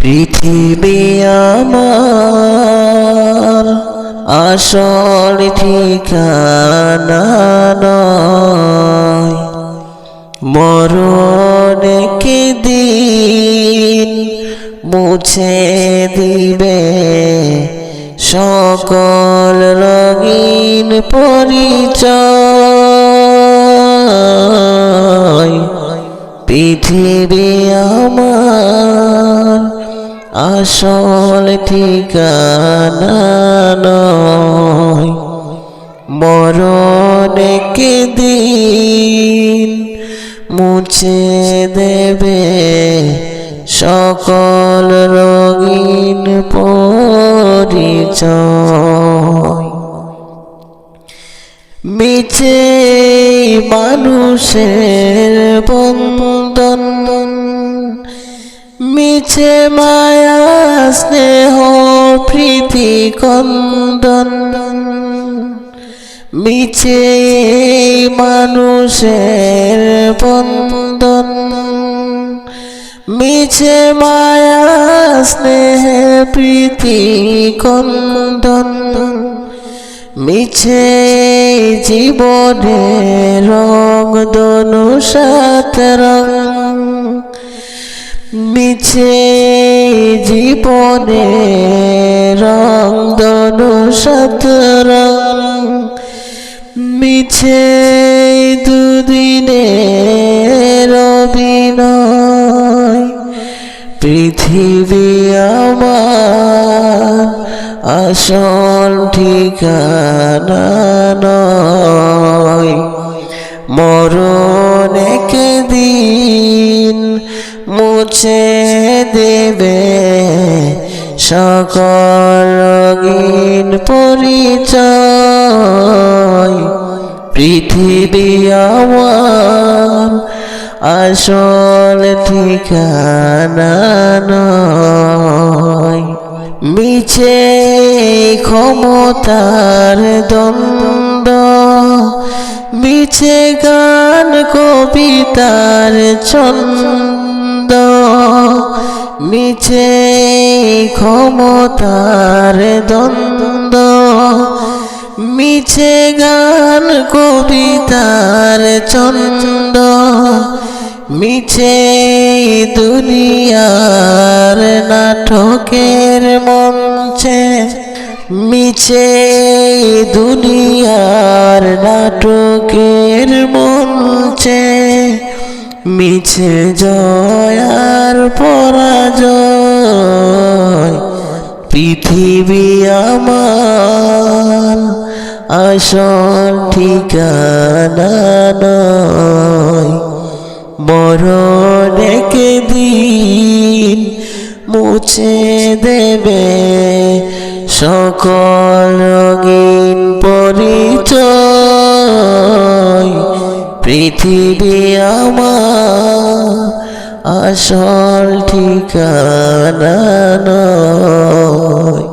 পৃথিবী আমার আসল ঠিকানা নয়, মরণ একদিন মুছে দিবে সকল রঙিন পরিচয়। পৃথিবী আমার আসল ঠিকানা নয়, মরণ একদিন মুছে দেবে সকল রঙিন পরিচয়। মিছে মানুষের বন্ধন, মিছে মায়া স্নেহ প্রীতি কন্দন, মিছে মানুষের বন্ধন, মিছে মায়া স্নেহ প্রীতি কন্দন, মিছে জীবনে রং দনু সাত রং, মিছে জীবনে রং দনু সাত রং, মিছে দুদিনের অভিনয়। পৃথিবী আমার আসল ঠিকানা নয়, মরণ একদিন মুছে দেবে সকল রঙিন পরিচয়। পৃথিবী আমার আসল ঠিকানা নয়। মিছে ক্ষমতার দ্বন্দ্ব, মিছে গান কবিতার ছন্দ, মিছে ক্ষমতার দ্বন্দ্ব, মিছে গান কবিতার ছন্দ, মিছে দুনিয়ার নাটকের মঞ্চে, মিছে দুনিয়ার নাটকের মঞ্চে, মিছে জয় আর পরাজয়। পৃথিবী আমার আসল ঠিকানা নয়, মরণ একদিন মুছে দেবে সকল রঙিন পরিচয়। পৃথিবী আমার আসল ঠিকানা নয়।